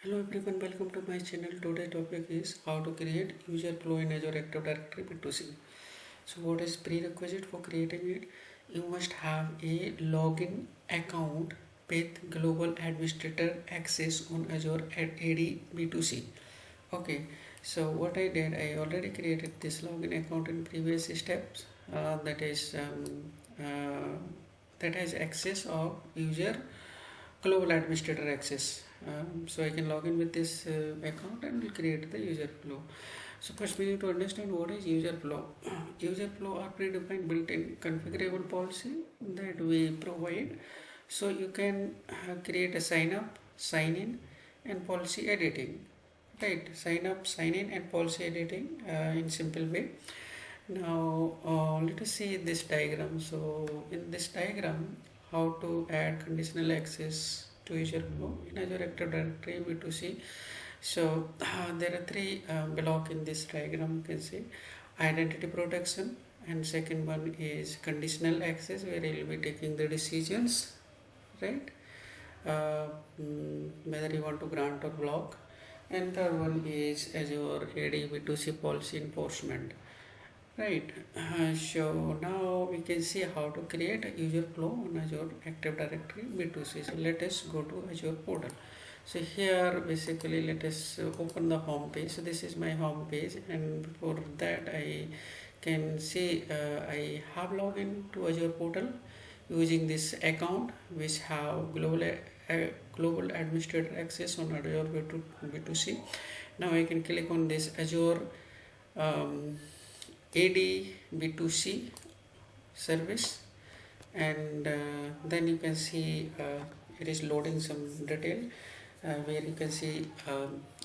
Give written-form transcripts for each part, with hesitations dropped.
Hello everyone, welcome to my channel. Today's topic is how to create user flow in Azure Active Directory B2C. So what is prerequisite for creating it? You must have a login account with global administrator access on Azure AD B2C. Okay, so what I did, I already created this login account in previous steps. That is that has access of user global administrator access. So I can log in with this account and will create the user flow. So first we need to understand what is user flow. User flow are predefined built-in configurable policy that we provide. So you can create a sign up, sign in, and policy editing. Right, sign up, sign in, and policy editing in simple way. Now let us see this diagram. So in this diagram, how to add conditional access to Azure Flow in Azure Active Directory B2C. So there are three blocks in this diagram. You can see identity protection, and second one is conditional access, where you will be taking the decisions, right? Whether you want to grant or block. And third one is Azure AD B2C policy enforcement. Right, so now we can see how to create a user flow on Azure Active Directory B2C. So let us go to Azure portal. So here basically let us open the home page. So this is my home page, and before that I can see I have login to Azure portal using this account which have global administrator access on Azure B2C. Now I can click on this Azure um, AD B2C service, and then you can see it is loading some detail where you can see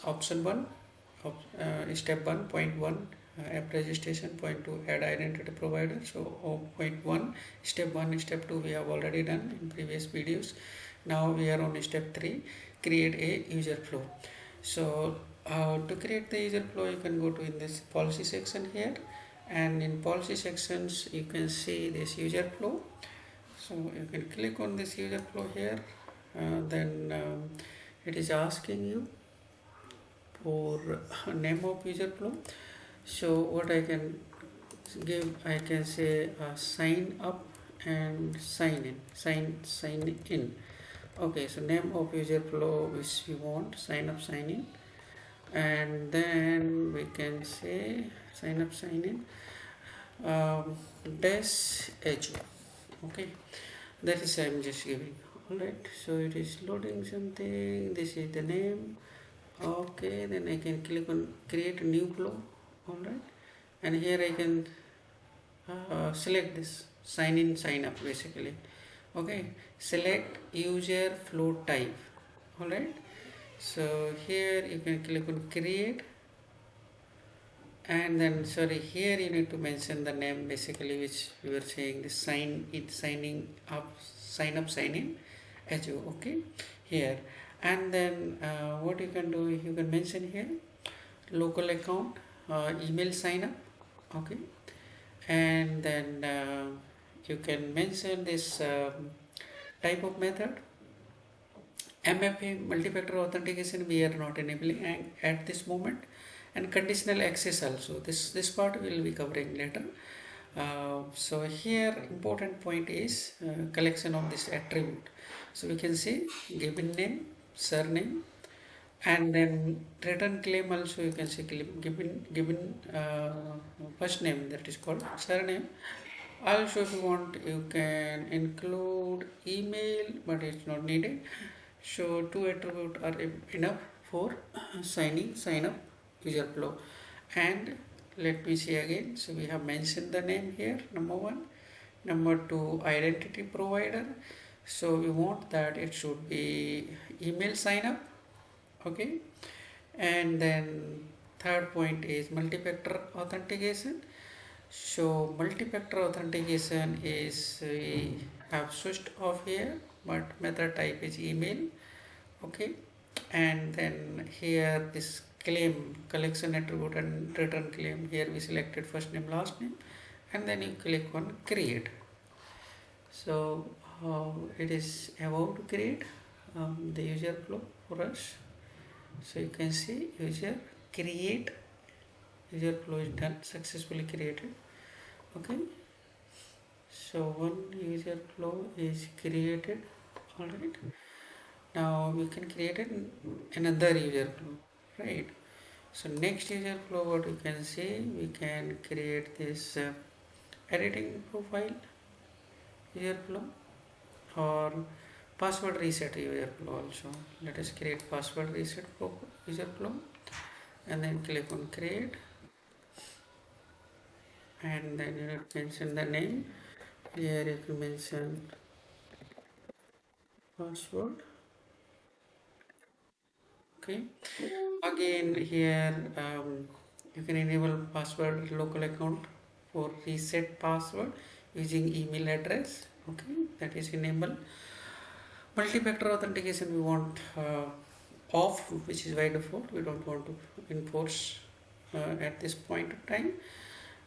option 1 step 1.1 app registration, point 2 add identity provider. So point 1 step 1 step 2 we have already done in previous videos. Now we are on step 3, create a user flow. So to create the user flow, you can go to in this policy section here, and in policy sections you can see this user flow. So you can click on this user flow here, then it is asking you for name of user flow. So what I can give, I can say sign up and sign in. Okay, so name of user flow which we want, sign up, sign in, and then we can say sign up, sign in, dash Azure. Okay, that is I'm just giving. Alright, so it is loading something. This is the name. Okay, then I can click on create a new flow. Alright, and here I can select this sign in, sign up basically. Okay, select user flow type. Alright, so here you can click on create, and then here you need to mention the name basically which we were saying, the signing up, sign up, sign in Azure. Okay, here, and then what you can do, you can mention here local account, email sign up. Okay, and then you can mention this type of method. MFA, multi-factor authentication, we are not enabling at this moment, and conditional access also. This part we will be covering later. So here important point is collection of this attribute. So we can see given name, surname, and then return claim also you can see given first name, that is called surname. Also if you want you can include email, but it's not needed. So two attributes are enough for sign up user flow. And let me see again. So we have mentioned the name here, number 1. Number 2, identity provider. So we want that it should be email sign up. Okay, and then third point is multi-factor authentication. So multi-factor authentication is we have switched off here, but method type is email. Okay, and then here this claim, collection attribute and return claim, here we selected first name, last name, and then you click on create. So it is about to create the user flow for us. So you can see user create, user flow is done, successfully created. Okay, so one user flow is created. All right, now we can create another user flow, right? So next user flow, what you can see, we can create this editing profile user flow, or password reset user flow also. Let us create password reset user flow, and then click on create, and then you have to mention the name. Here you can mention password. Okay, again here you can enable password local account for reset password using email address. Okay, that is enable. Multi-factor authentication we want off, which is by default. We don't want to enforce at this point of time.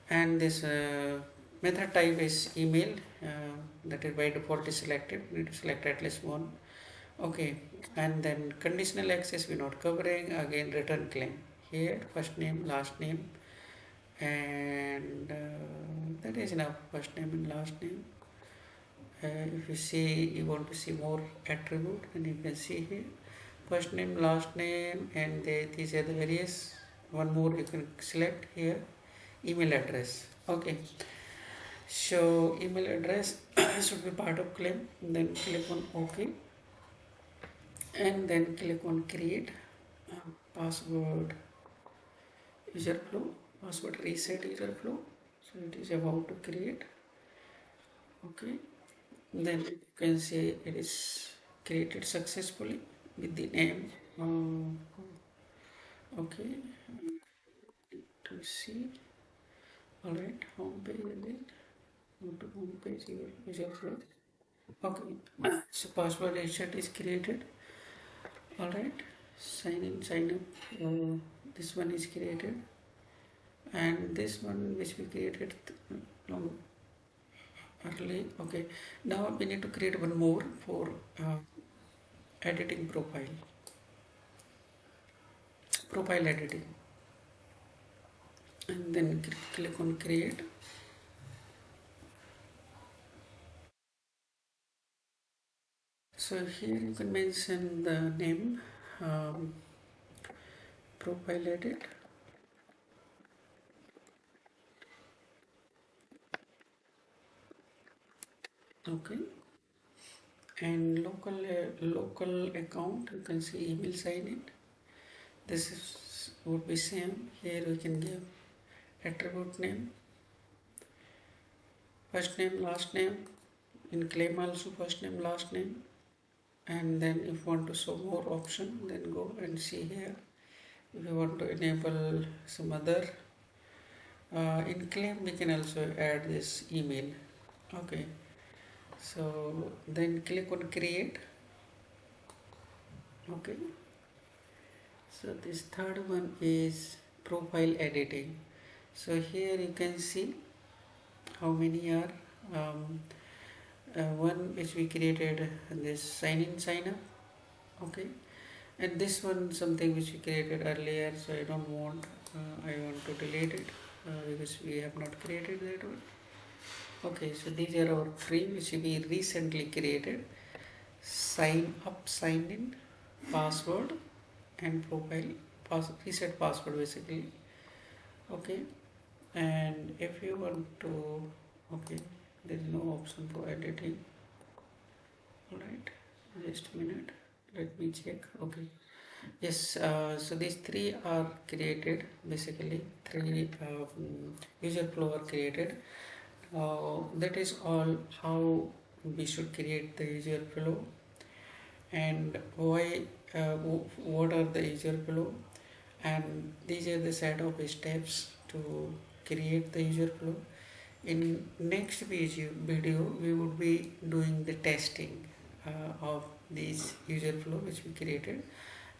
And this method type is email, that is by default is selected. We need to select at least one. Okay, and then conditional access we're not covering. Again, return claim here, first name, last name, and that is enough. First name and last name. If you see, you want to see more attribute, then you can see here first name, last name, and these are the various. One more you can select here, email address. Okay, so email address should be part of claim. Then click on OK, and then click on create password user flow, password reset user flow. So it is about to create. Okay, then you can say it is created successfully with the name. Okay, to see. All right, home page again. Go to home page. User flow. Okay, so password reset is created. All right, sign in, sign up. This one is created, and this one which we created long early. Okay, now we need to create one more for editing profile editing, and then click on create. So here you can mention the name, um, profile edit. Okay, and local account you can see email sign in. This is would be same. Here we can give attribute name, first name, last name. In claim also first name, last name. And then if you want to show more option, then go and see here. If you want to enable some other in claim, we can also add this email. Okay, so then click on create. Okay, so this third one is profile editing. So here you can see how many are one which we created, this sign in, sign up. Okay, and this one something which we created earlier, so I don't want, I want to delete it because we have not created that one. Okay, so these are our three which we recently created: sign up, sign in, password, and profile reset password basically. Okay, and if you want to, okay, there is no option for editing. All right, just a minute, let me check. Okay, yes, so these three are created, basically three user flow are created. That is all how we should create the user flow, and why, what are the user flow, and these are the set of steps to create the user flow. In next video we would be doing the testing of these user flow which we created,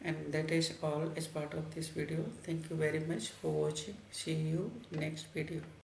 and that is all as part of this video. Thank you very much for watching. See you next video.